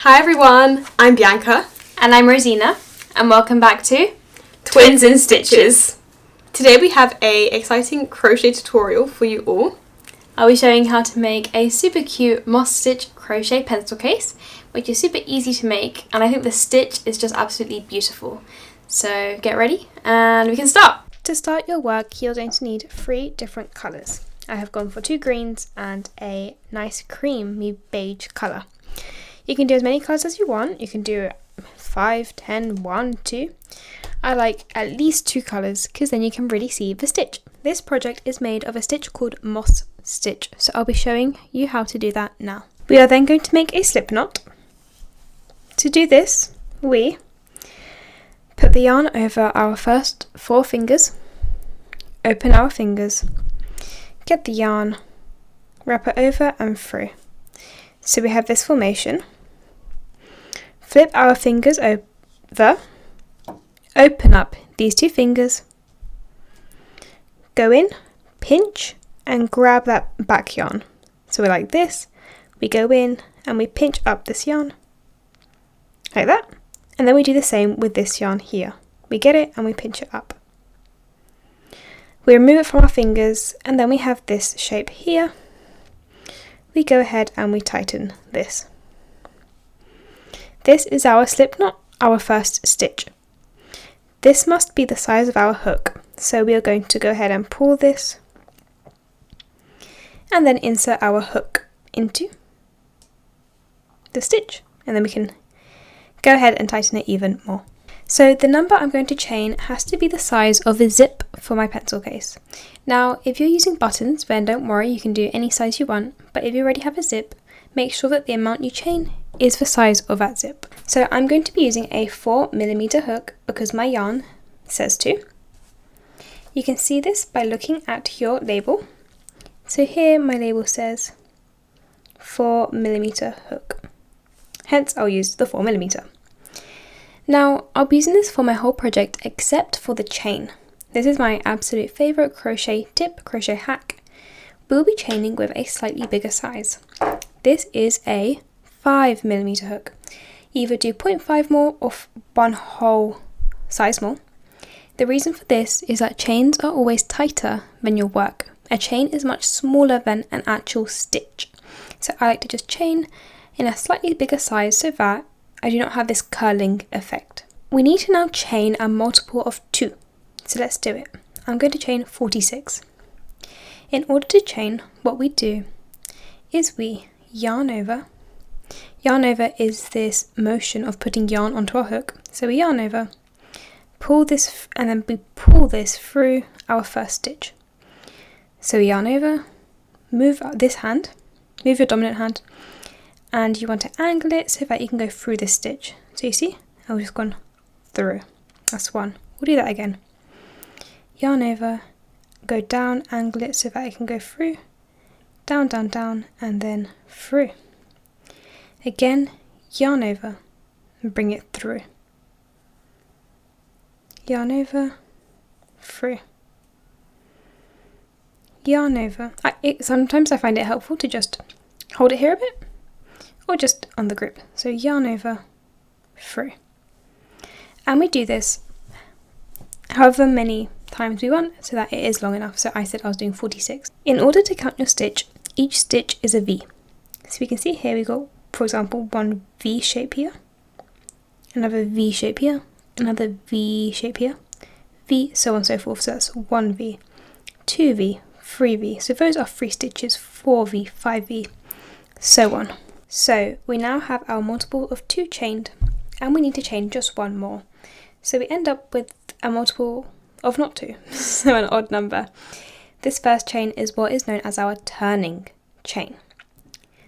Hi everyone, I'm Bianca. And I'm Rosina, and welcome back to Twins in Stitches. Today we have an exciting crochet tutorial for you all. I'll be showing how to make a super cute moss stitch crochet pencil case, which is super easy to make, and I think the stitch is just absolutely beautiful. So get ready and we can start. To start your work, you're going to need 3 different colours. I have gone for 2 greens and a nice creamy beige colour. You can do as many colours as you want. You can do 5, 10, 1, 2. I like at least 2 colours because then you can really see the stitch. This project is made of a stitch called moss stitch, so I'll be showing you how to do that now. We are then going to make a slip knot. To do this, we put the yarn over our first 4 fingers, open our fingers, get the yarn, wrap it over and through. So we have this formation. Flip our fingers over, open up these 2 fingers, go in, pinch and grab that back yarn. So we're like this, we go in and we pinch up this yarn, like that. And then we do the same with this yarn here. We get it and we pinch it up. We remove it from our fingers and then we have this shape here. We go ahead and we tighten this. This is our slip knot, our first stitch. This must be the size of our hook, so we are going to go ahead and pull this and then insert our hook into the stitch, and then we can go ahead and tighten it even more. So the number I'm going to chain has to be the size of the zip for my pencil case. Now if you're using buttons, then don't worry, you can do any size you want, but if you already have a zip, make sure that the amount you chain is the size of that zip. So I'm going to be using a 4mm hook because my yarn says to. You can see this by looking at your label. So here my label says 4mm hook. Hence I'll use the 4mm. Now I'll be using this for my whole project except for the chain. This is my absolute favourite crochet tip, crochet hack. We'll be chaining with a slightly bigger size. This is a 5mm hook. Either do 0.5 more or 1 whole size more. The reason for this is that chains are always tighter than your work. A chain is much smaller than an actual stitch. So I like to just chain in a slightly bigger size so that I do not have this curling effect. We need to now chain a multiple of 2. So let's do it. I'm going to chain 46. In order to chain, what we do is we yarn over. Yarn over is this motion of putting yarn onto our hook. So we yarn over, pull this, and then we pull this through our first stitch. So we yarn over, move this hand, move your dominant hand, and you want to angle it so that you can go through this stitch. So you see, I've just gone through. That's 1. We'll do that again. Yarn over, go down, angle it so that I can go through, down, down, down, and then through. Again, yarn over and bring it through. Yarn over, through. Yarn over. Sometimes I find it helpful to just hold it here a bit, or just on the grip. So yarn over, through. And we do this however many times we want so that it is long enough. So I said I was doing 46. In order to count your stitch, each stitch is a V. So we can see here we got, for example, 1 V shape here, another V shape here, another V shape here, V, so on and so forth. So that's 1V, 2V, 3V. So those are 3 stitches, 4V, 5V, so on. So we now have our multiple of 2 chained, and we need to chain just 1 more. So we end up with a multiple of not 2, so an odd number. This first chain is what is known as our turning chain.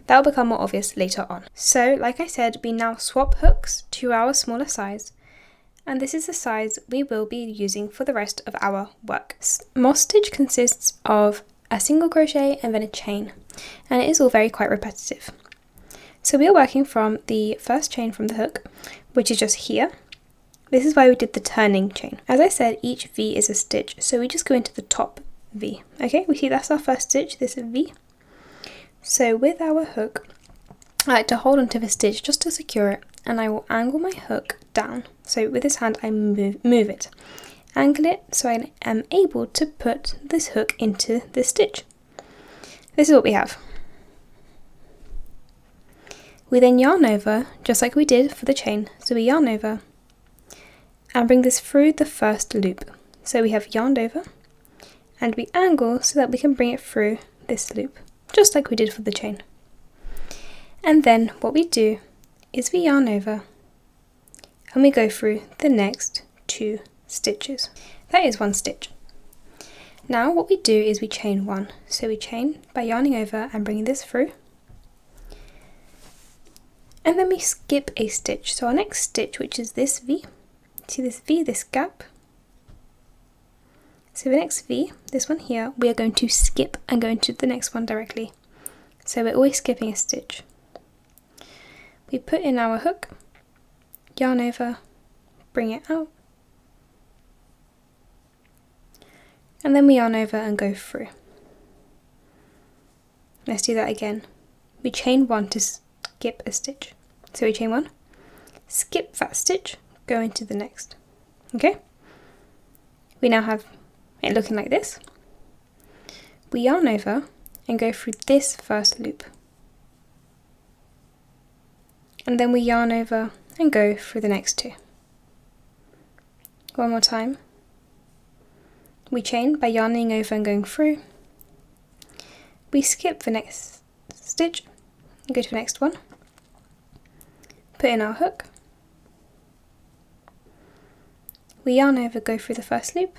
That will become more obvious later on. So like I said, we now swap hooks to our smaller size, and this is the size we will be using for the rest of our work. Moss stitch consists of a single crochet and then a chain, and it is all very quite repetitive. So we are working from the first chain from the hook, which is just here. This is why we did the turning chain. As I said, each V is a stitch, so we just go into the top V. Okay, we see that's our first stitch, this is V. So with our hook, I like to hold onto the stitch just to secure it, and I will angle my hook down. So with this hand I move it. Angle it so I am able to put this hook into this stitch. This is what we have. We then yarn over, just like we did for the chain. So we yarn over and bring this through the first loop. So we have yarned over and we angle so that we can bring it through this loop, just like we did for the chain. And then what we do is we yarn over and we go through the next 2 stitches. That is 1 stitch. Now what we do is we chain 1. So we chain by yarning over and bringing this through. And then we skip a stitch. So our next stitch, which is this V, see this V, this gap. So the next V, this one here, we are going to skip and go into the next one directly. So we're always skipping a stitch. We put in our hook, yarn over, bring it out, and then we yarn over and go through. Let's do that again. We chain 1 to skip a stitch. So we chain 1, skip that stitch, go into the next. Okay? We now have it looking like this. We yarn over and go through this first loop. And then we yarn over and go through the next 2. One more time. We chain by yarning over and going through. We skip the next stitch and go to the next one. Put in our hook. We yarn over, go through the first loop,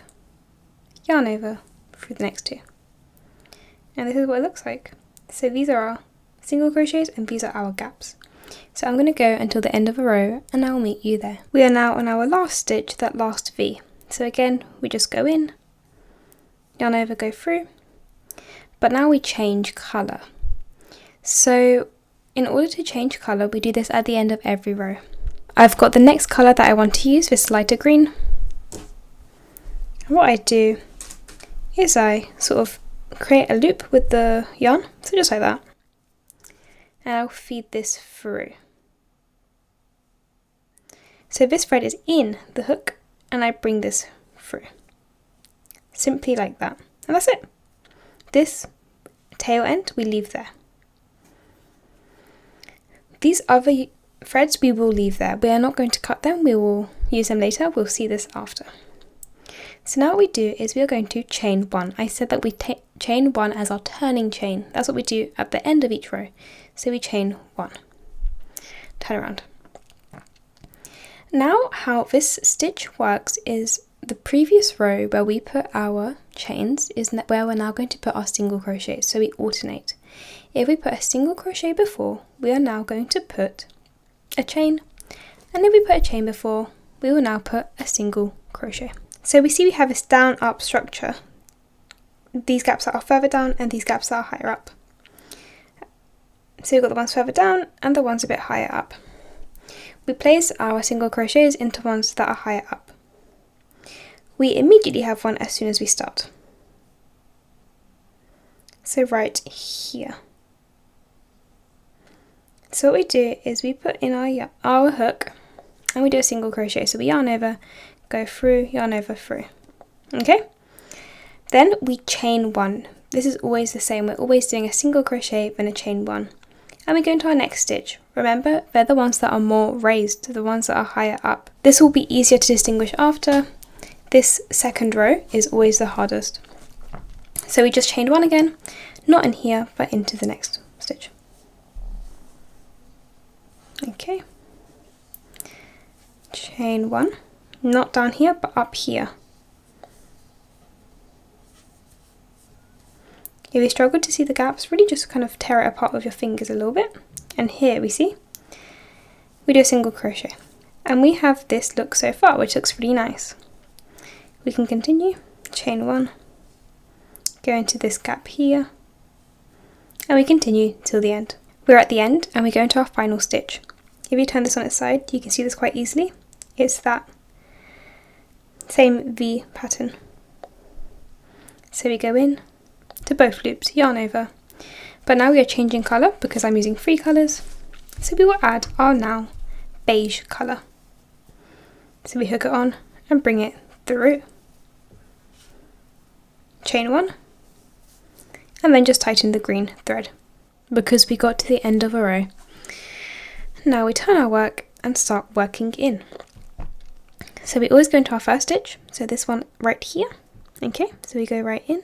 yarn over through the next 2. And this is what it looks like. So these are our single crochets and these are our gaps. So I'm going to go until the end of a row and I will meet you there. We are now on our last stitch, that last V. So again, we just go in, yarn over, go through, but now we change colour. So in order to change colour, we do this at the end of every row. I've got the next colour that I want to use, this lighter green. And what I do is I sort of create a loop with the yarn, so just like that. And I'll feed this through. So this thread is in the hook and I bring this through. Simply like that. And that's it. This tail end we leave there. These other threads we will leave there. We are not going to cut them, we will use them later, we'll see this after. So now what we do is we are going to chain 1. I said that we chain 1 as our turning chain. That's what we do at the end of each row. So we chain 1. Turn around. Now how this stitch works is the previous row where we put our chains is where we're now going to put our single crochets. So we alternate. If we put a single crochet before, we are now going to put a chain, and if we put a chain before, we will now put a single crochet. So we see we have this down up structure. These gaps that are further down and these gaps that are higher up. So we've got the ones further down and the ones a bit higher up. We place our single crochets into ones that are higher up. We immediately have one as soon as we start. So right here. So what we do is we put in our hook and we do a single crochet. So we yarn over, go through, yarn over, through. Okay? Then we chain 1. This is always the same. We're always doing a single crochet, then a chain 1. And we go into our next stitch. Remember, they're the ones that are more raised, the ones that are higher up. This will be easier to distinguish after. This second row is always the hardest. So we just chained 1 again, not in here, but into the next stitch. Okay. Chain 1, not down here, but up here. If you struggle to see the gaps, really just kind of tear it apart with your fingers a little bit. And here we see, we do a single crochet. And we have this look so far, which looks really nice. We can continue, chain 1, go into this gap here, and we continue till the end. We're at the end and we go into our final stitch. If you turn this on its side, you can see this quite easily. It's that same V pattern. So we go in to both loops, yarn over, but now we are changing colour because I'm using 3 colours. So we will add our now beige colour. So we hook it on and bring it through. Chain 1 and then just tighten the green thread because we got to the end of a row. Now we turn our work and start working in. So we always go into our first stitch, so this one right here. Okay, so we go right in,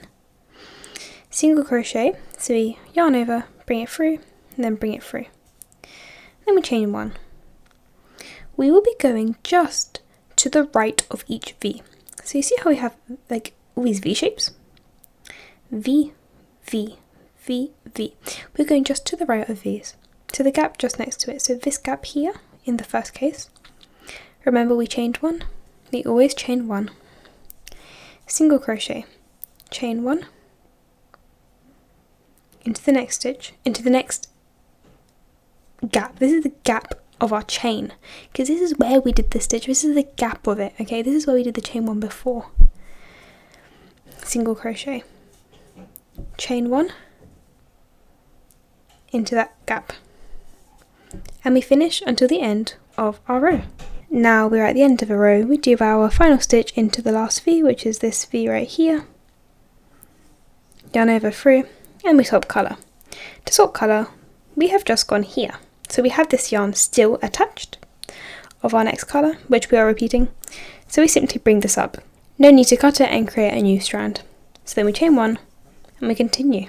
single crochet, so we yarn over, bring it through, and then bring it through. Then we chain 1. We will be going just to the right of each V. So you see how we have like all these V shapes? V, V, V, V. We're going just to the right of V's, to the gap just next to it. So this gap here in the first case. Remember we chained 1? We always chain 1. Single crochet, chain 1, into the next stitch, into the next gap. This is the gap of our chain, because this is where we did the stitch. This is the gap of it, okay? This is where we did the chain 1 before. Single crochet, chain 1, into that gap, and we finish until the end of our row. Now we're at the end of a row, we do our final stitch into the last V, which is this V right here, yarn over through, and we swap colour. To swap colour, we have just gone here, so we have this yarn still attached of our next colour, which we are repeating, so we simply bring this up. No need to cut it and create a new strand. So then we chain 1 and we continue.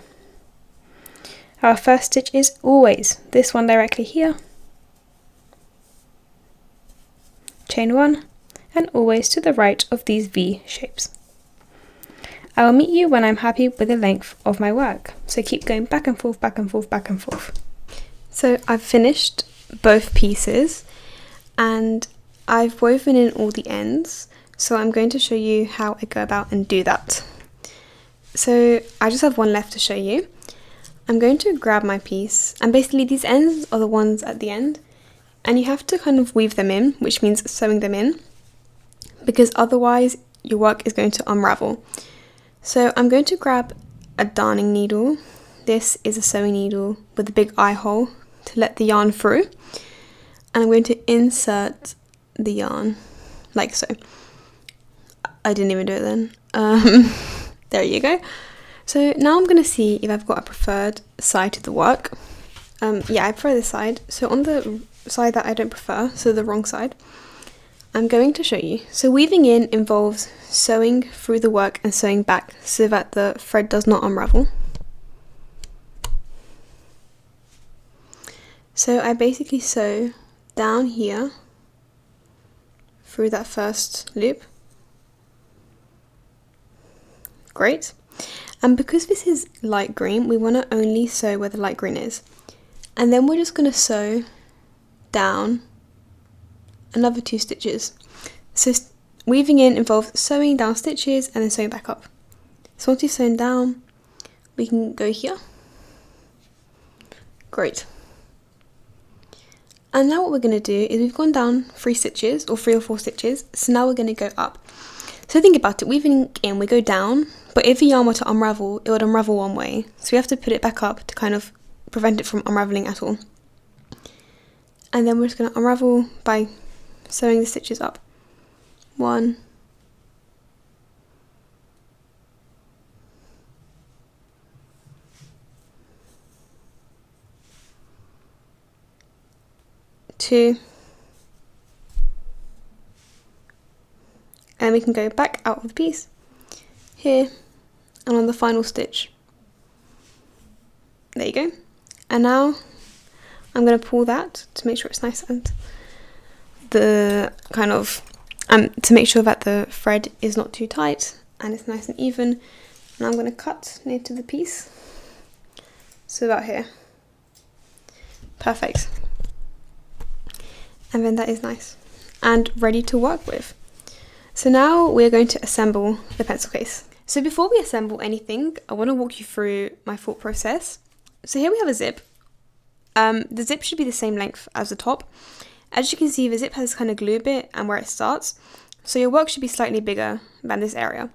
Our first stitch is always this one directly here, chain 1, and always to the right of these V shapes. I will meet you when I'm happy with the length of my work, so keep going back and forth, back and forth, back and forth. So I've finished both pieces and I've woven in all the ends, so I'm going to show you how I go about and do that. So I just have one left to show you. I'm going to grab my piece, and basically these ends are the ones at the end, and you have to kind of weave them in, which means sewing them in, because otherwise your work is going to unravel. So I'm going to grab a darning needle. This is a sewing needle with a big eye hole to let the yarn through, and I'm going to insert the yarn like so. I didn't even do it then. There you go. So now I'm going to see if I've got a preferred side to the work. Yeah, I prefer this side. So on the side that I don't prefer, so the wrong side, I'm going to show you. So weaving in involves sewing through the work and sewing back so that the thread does not unravel. So I basically sew down here through that first loop. Great. And because this is light green, we want to only sew where the light green is. And then we're just going to sew down another 2 stitches. So weaving in involves sewing down stitches and then sewing back up. So once you've sewn down, we can go here. Great. And now what we're going to do is we've gone down 3 stitches or 3 or 4 stitches. So now we're going to go up. So think about it, weaving in, we go down, but if the yarn were to unravel, it would unravel one way. So we have to put it back up to kind of prevent it from unraveling at all. And then we're just going to unravel by sewing the stitches up. 1, 2, and we can go back out of the piece here and on the final stitch. There you go. And now I'm going to pull that to make sure it's nice and the kind of to make sure that the thread is not too tight and it's nice and even. And I'm going to cut near to the piece, so about here. Perfect. And then that is nice and ready to work with. So now we're going to assemble the pencil case. So before we assemble anything, I want to walk you through my thought process. So here we have a zip. The zip should be the same length as the top. As you can see, the zip has kind of glue bit and where it starts. So your work should be slightly bigger than this area.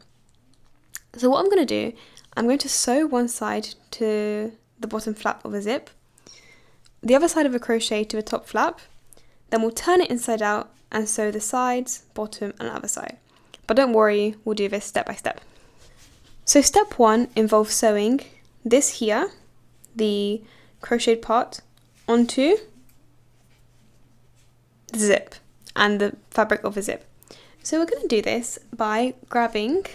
So what I'm going to do, I'm going to sew one side to the bottom flap of the zip the other side of a crochet to the top flap, then we'll turn it inside out and sew the sides, bottom and other side. But don't worry, we'll do this step by step. So step 1 involves sewing this here, the crocheted part, onto the zip and the fabric of the zip. So we're going to do this by grabbing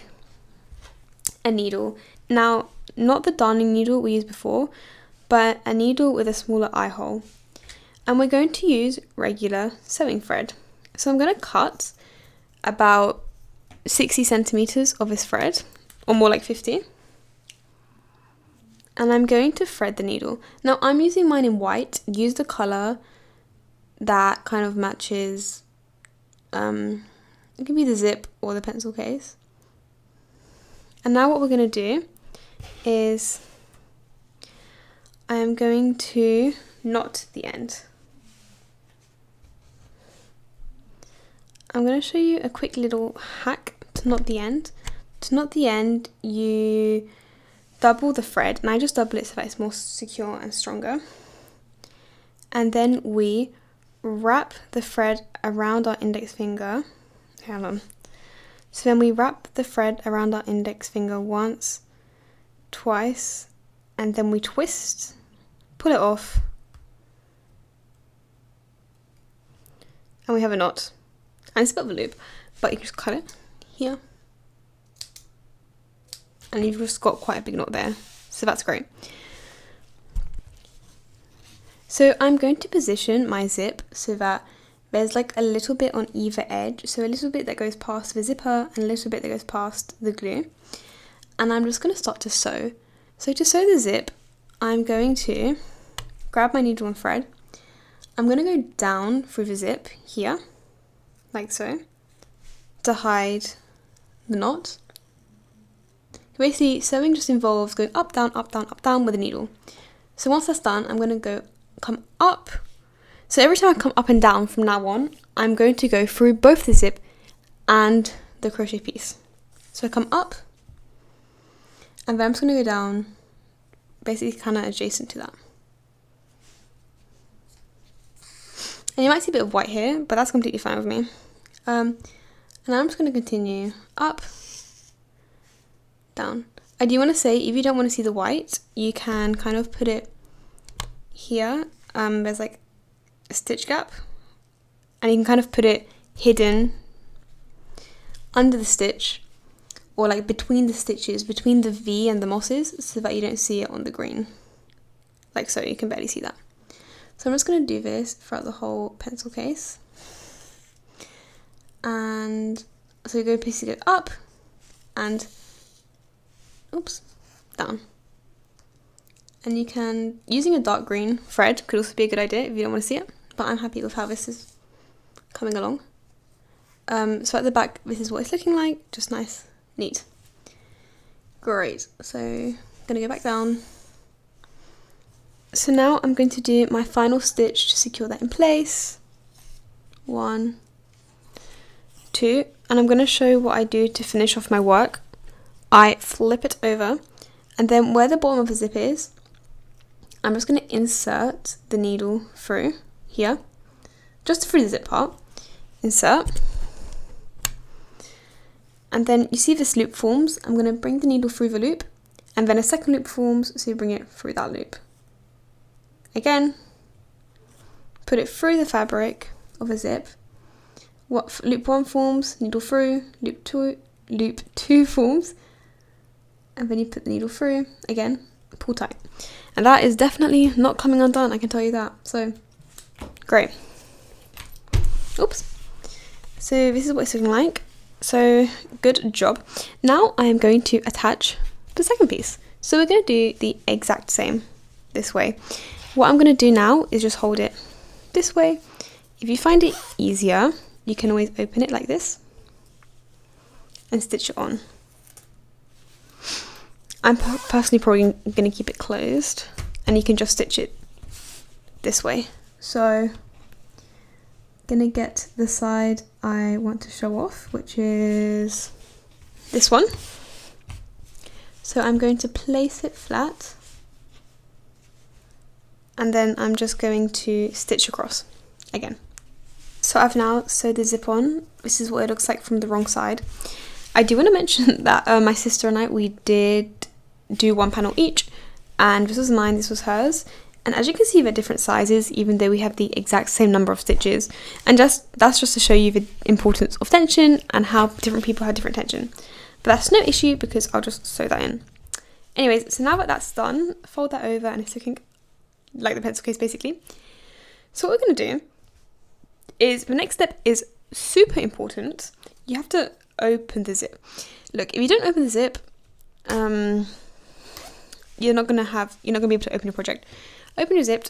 a needle. Now, not the darning needle we used before, but a needle with a smaller eye hole. And we're going to use regular sewing thread. So I'm going to cut about 60 centimeters of this thread, or more like 50. And I'm going to thread the needle. Now I'm using mine in white. Use the color that kind of matches, it can be the zip or the pencil case. And now what we're going to do is I am going to knot the end. I'm going to show you a quick little hack to knot the end. To knot the end, you double the thread, and I just double it so that it's more secure and stronger. And then we wrap the thread around our index finger. Hold on. So then we wrap the thread around our index finger once, twice, and then we twist, pull it off, and we have a knot. And it's a bit of a loop, but you can just cut it here. And you've just got quite a big knot there, so that's great. So I'm going to position my zip so that there's like a little bit on either edge, so a little bit that goes past the zipper and a little bit that goes past the glue. And I'm just going to start to sew. So to sew the zip, I'm going to grab my needle and thread. I'm going to go down through the zip here, like so, to hide the knot. Basically, sewing just involves going up, down, up, down, up, down with a needle. So once that's done, I'm going to come up. So every time I come up and down from now on, I'm going to go through both the zip and the crochet piece. So I come up, and then I'm just going to go down, basically kind of adjacent to that. And you might see a bit of white here, but that's completely fine with me. And I'm just going to continue up, down. I do want to say, if you don't want to see the white, you can kind of put it here. There's like a stitch gap, and you can kind of put it hidden under the stitch, or like between the stitches, between the V and the mosses, so that you don't see it on the green. Like so, you can barely see that. So I'm just going to do this throughout the whole pencil case. And so you go basically go up and oops, down. And you can, using a dark green thread could also be a good idea if you don't want to see it, but I'm happy with how this is coming along. So at the back, this is what it's looking like, just nice, neat. Great, so I'm gonna go back down. So now I'm going to do my final stitch to secure that in place. 1, 2, and I'm going to show what I do to finish off my work. I flip it over, and then where the bottom of the zip is, I'm just going to insert the needle through here, just through the zip part. Insert. And then you see this loop forms. I'm going to bring the needle through the loop, and then a second loop forms, so you bring it through that loop. Again, put it through the fabric of a zip. What loop 1 forms, needle through, loop 2 forms, and then you put the needle through, again, pull tight. And that is definitely not coming undone, I can tell you that. So, great. Oops. So this is what it's looking like. So, good job. Now I am going to attach the second piece. So we're going to do the exact same this way. What I'm going to do now is just hold it this way. If you find it easier, you can always open it like this and stitch it on. I'm personally probably going to keep it closed, and you can just stitch it this way. So I'm going to get the side I want to show off, which is this one. So I'm going to place it flat, and then I'm just going to stitch across again. So I've now sewed the zip on. This is what it looks like from the wrong side. I do want to mention that my sister and I, we did do one panel each, and this was mine, this was hers. And as you can see, they're different sizes, even though we have the exact same number of stitches. And that's just to show you the importance of tension and how different people have different tension. But that's no issue because I'll just sew that in. Anyways, so now that that's done, fold that over and it's looking like the pencil case basically. So what we're going to do is, the next step is super important. You have to open the zip. Look, if you don't open the zip, you're not going to be able to open your project. Open your zip,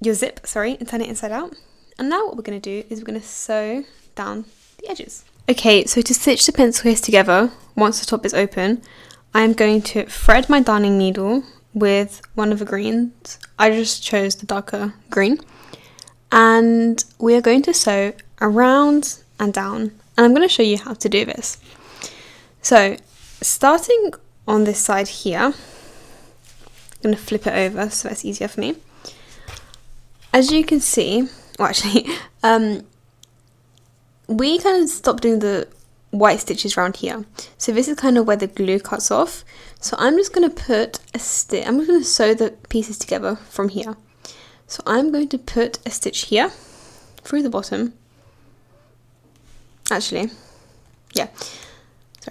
and turn it inside out. And now what we're going to do is we're going to sew down the edges. Okay, so to stitch the pencil case together, once the top is open, I am going to thread my darning needle with one of the greens. I just chose the darker green. And we are going to sew around and down. And I'm going to show you how to do this. So, starting on this side here, I'm going to flip it over so that's easier for me. As you can see, we kind of stopped doing the white stitches around here. So this is kind of where the glue cuts off. So I'm just going to put a stitch, I'm just going to sew the pieces together from here. So I'm going to put a stitch here through the bottom. Sorry,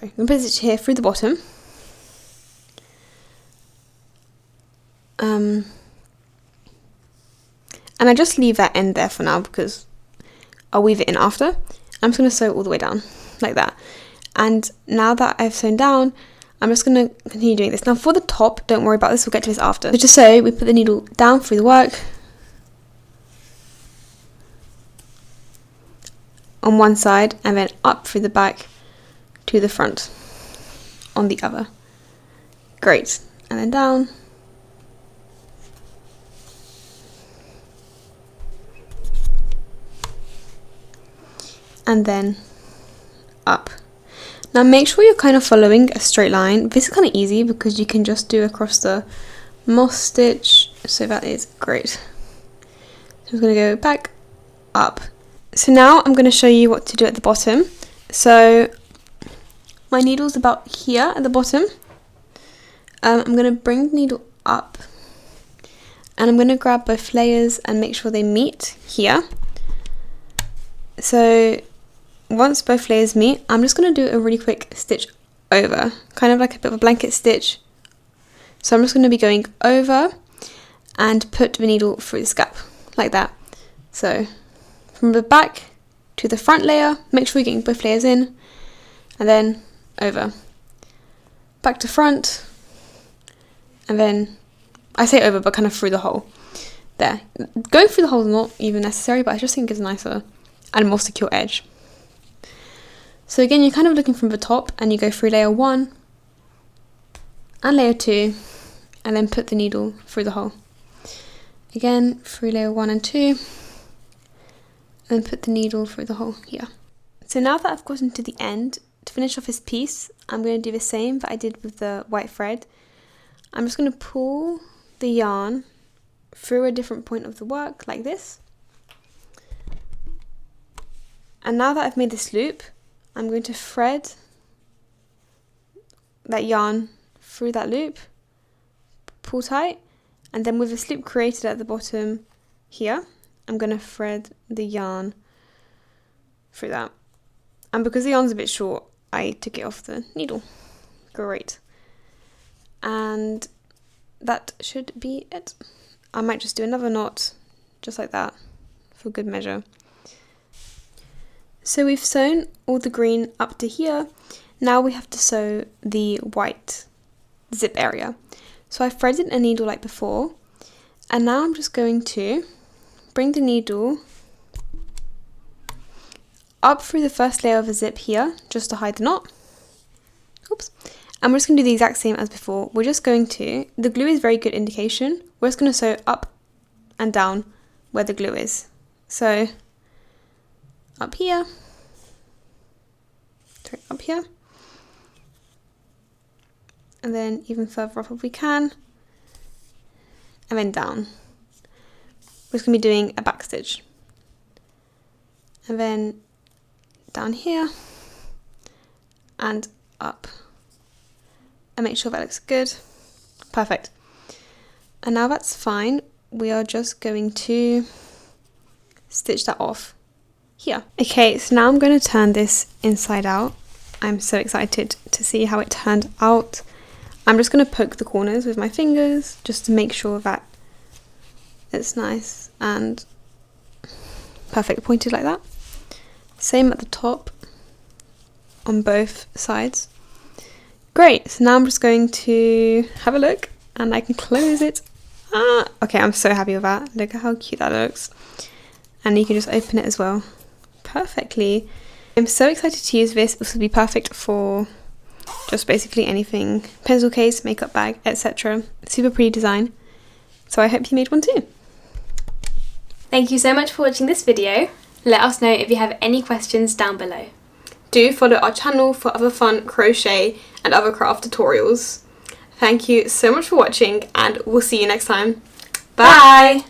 I'm going to put a stitch here through the bottom. And I just leave that end there for now because I'll weave it in after. I'm just going to sew all the way down like that. And now that I've sewn down, I'm just going to continue doing this. Now for the top, don't worry about this, we'll get to this after. So just so we put the needle down through the work on one side and then up through the back to the front on the other. Great. And then down. And then up. Now make sure you're kind of following a straight line. This is kind of easy because you can just do across the moss stitch, so that is great. So I'm going to go back, up. So now I'm going to show you what to do at the bottom. So my needle's about here at the bottom. I'm going to bring the needle up and I'm going to grab both layers and make sure they meet here. So once both layers meet, I'm just going to do a really quick stitch over, kind of like a bit of a blanket stitch. So I'm just going to be going over and put the needle through this gap, like that. So from the back to the front layer, make sure you're getting both layers in, and then over. Back to front, and then, I say over, but kind of through the hole. There. Going through the hole is not even necessary, but I just think it's nicer and more secure edge. So again, you're kind of looking from the top and you go through layer 1 and layer 2 and then put the needle through the hole. Again, through layer 1 and 2 and then put the needle through the hole here. So now that I've gotten to the end, to finish off this piece, I'm going to do the same that I did with the white thread. I'm just going to pull the yarn through a different point of the work like this. And now that I've made this loop, I'm going to thread that yarn through that loop, pull tight, and then with this loop created at the bottom here, I'm going to thread the yarn through that. And because the yarn's a bit short, I took it off the needle. Great. And that should be it. I might just do another knot, just like that, for good measure. So we've sewn all the green up to here. Now we have to sew the white zip area. So I've threaded a needle like before, and now I'm just going to bring the needle up through the first layer of the zip here, just to hide the knot. Oops. And we're just going to do the exact same as before. We're just going to, the glue is very good indication, we're just going to sew up and down where the glue is. So up here, up here, and then even further up if we can, and then down. we're just going to be doing a back stitch. And then down here and up. And make sure that looks good. Perfect. And now that's fine. We are just going to stitch that off here. Okay, so now I'm going to turn this inside out. I'm so excited to see how it turned out. I'm just going to poke the corners with my fingers just to make sure that it's nice and perfect pointed like that. Same at the top on both sides. Great, so now I'm just going to have a look and I can close it. Okay, I'm so happy with that. Look at how cute that looks. And you can just open it as well perfectly. I'm so excited to use this. This will be perfect for just basically anything. Pencil case, makeup bag, etc. Super pretty design. So I hope you made one too. Thank you so much for watching this video. Let us know if you have any questions down below. Do follow our channel for other fun crochet and other craft tutorials. Thank you so much for watching and we'll see you next time. Bye!